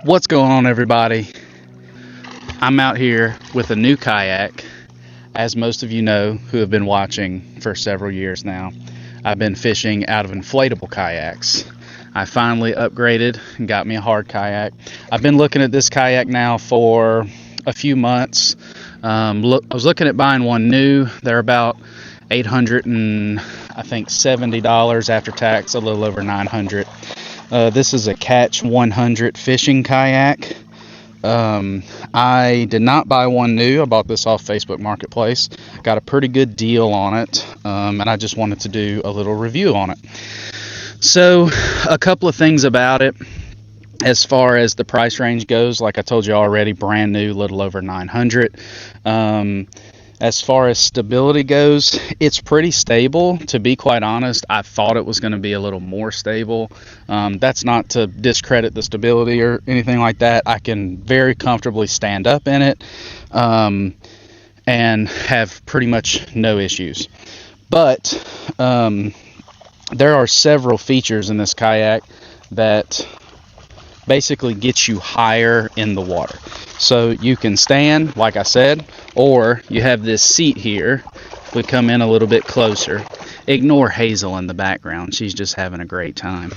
What's going on, everybody? I'm out here with a new kayak. As most of you know who have been watching for several years now, I've been fishing out of inflatable kayaks. I finally upgraded and got me a hard kayak. I've been looking at this kayak now for a few months. I was looking at buying one new. They're about $870 after tax, a little over $900. This is a Catch 100 fishing kayak. I did not buy one new. I bought this off Facebook Marketplace. Got a pretty good deal on it, and I just wanted to do a little review on it. So, a couple of things about it. As far as the price range goes, like I told you already, brand new, little over $900. As far as stability goes, it's pretty stable. To be quite honest, I thought it was going to be a little more stable. That's not to discredit the stability or anything like that. I can very comfortably stand up in it and have pretty much no issues. But there are several features in this kayak that basically get you higher in the water. So you can stand, like I said, or you have this seat here. If we come in a little bit closer, ignore Hazel in the background. She's just having a great time.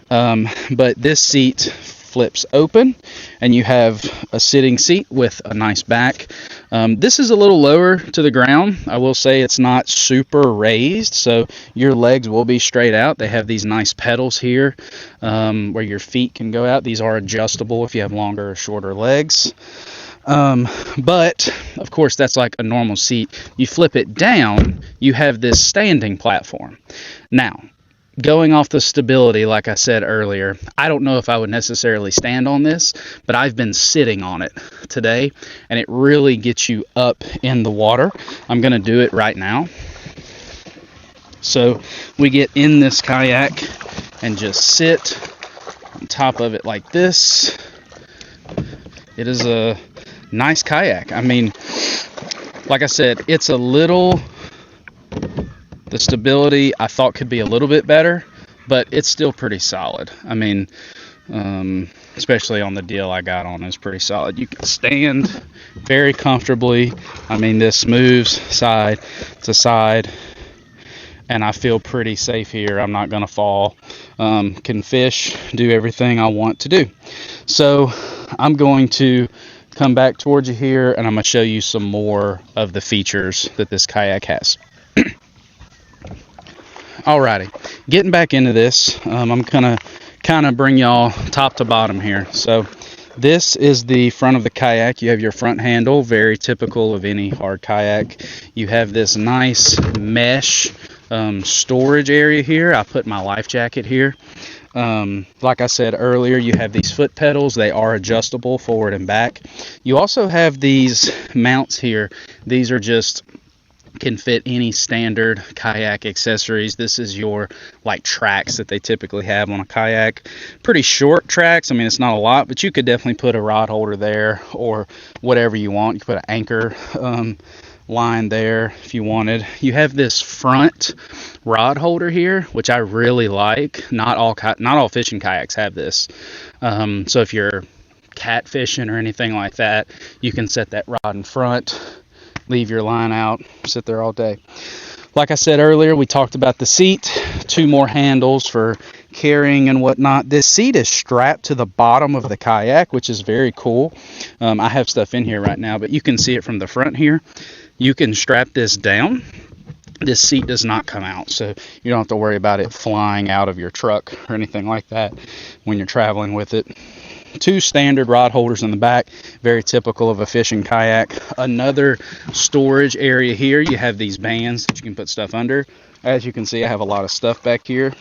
But this seat flips open and you have a sitting seat with a nice back. This is a little lower to the ground. I will say it's not super raised, so your legs will be straight out. They have these nice pedals here where your feet can go out. These are adjustable if you have longer or shorter legs. But of course that's like a normal seat. You flip it down, you have this standing platform. Now, going off the stability, like I said earlier, I don't know if I would necessarily stand on this, but I've been sitting on it today, and it really gets you up in the water. I'm going to do it right now. So we get in this kayak and just sit on top of it like this. It is a nice kayak. I mean, like I said, it's a little... The stability I thought could be a little bit better, but it's still pretty solid. I mean, especially on the deal I got on, it's pretty solid. You can stand very comfortably. I mean, this moves side to side, and I feel pretty safe here. I'm not going to fall. Can fish, do everything I want to do. So I'm going to come back towards you here, and I'm going to show you some more of the features that this kayak has. Alrighty, getting back into this, I'm gonna kind of bring y'all top to bottom here. So this is the front of the kayak. You have your front handle, very typical of any hard kayak. You have this nice mesh storage area here. I put my life jacket here. Like I said earlier, you have these foot pedals. They are adjustable forward and back. You also have these mounts here. These are just can fit any standard kayak accessories. This is your like tracks that they typically have on a kayak. Pretty short tracks. I mean, it's not a lot, but you could definitely put a rod holder there or whatever you want. You could put an anchor line there if you wanted. You have this front rod holder here, which I really like. Not all fishing kayaks have this. So if you're cat fishing or anything like that, you can set that rod in front, leave your line out, sit there all day. Like I said earlier, we talked about the seat, 2 more handles for carrying and whatnot. This seat is strapped to the bottom of the kayak, which is very cool. I have stuff in here right now, but you can see it from the front here. You can strap this down. This seat does not come out, so you don't have to worry about it flying out of your truck or anything like that when you're traveling with it. 2 standard rod holders in the back, very typical of a fishing kayak. Another storage area here. You have these bands that you can put stuff under. As you can see, I have a lot of stuff back here.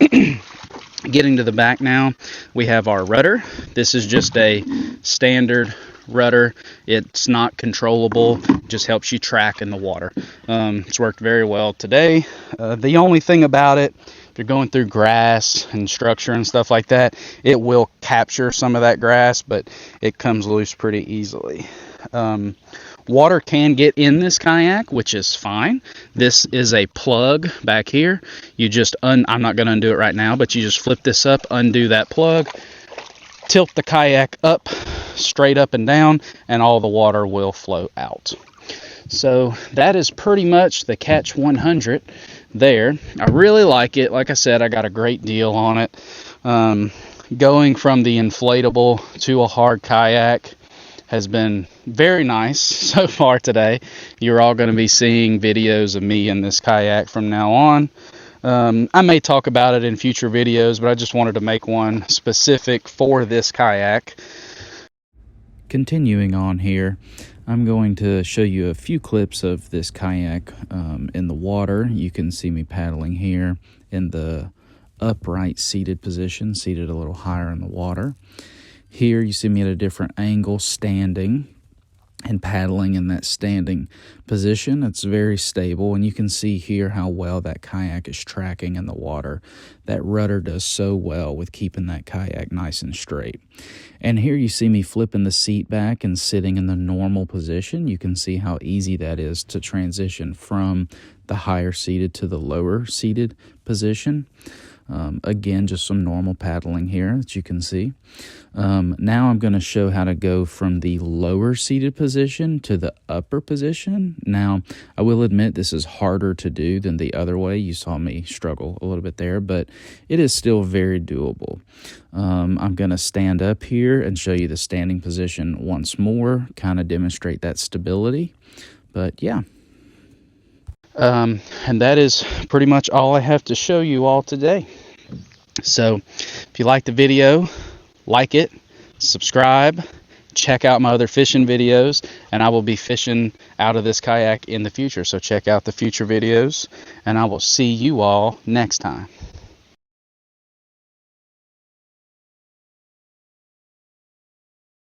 Getting to the back now, we have our rudder. This is just a standard rudder. It's not controllable, just helps you track in the water. It's worked very well today. The only thing about it, if you're going through grass and structure and stuff like that, it will capture some of that grass, but it comes loose pretty easily. Water can get in this kayak, which is fine. This is a plug back here. You just I'm not going to undo it right now, but you just flip this up, undo that plug, tilt the kayak up, straight up and down, and all the water will flow out. So that is pretty much the Catch 100 there. I really like it. Like I said, I got a great deal on it. Going from the inflatable to a hard kayak has been very nice so far today. You're all going to be seeing videos of me in this kayak from now on. I may talk about it in future videos, but I just wanted to make one specific for this kayak. Continuing on here, I'm going to show you a few clips of this kayak in the water. You can see me paddling here in the upright seated position, seated a little higher in the water. Here you see me at a different angle, standing and paddling in that standing position. It's very stable, and you can see here how well that kayak is tracking in the water. That rudder does so well with keeping that kayak nice and straight. And here you see me flipping the seat back and sitting in the normal position. You can see how easy that is to transition from the higher seated to the lower seated position. Again, just some normal paddling here that you can see. Now I'm going to show how to go from the lower seated position to the upper position. Now, I will admit this is harder to do than the other way. You saw me struggle a little bit there, but it is still very doable. I'm going to stand up here and show you the standing position once more, kind of demonstrate that stability. But yeah. And that is pretty much all I have to show you all today. So if you like the video, like it, subscribe, check out my other fishing videos, and I will be fishing out of this kayak in the future. So check out the future videos, and I will see you all next time.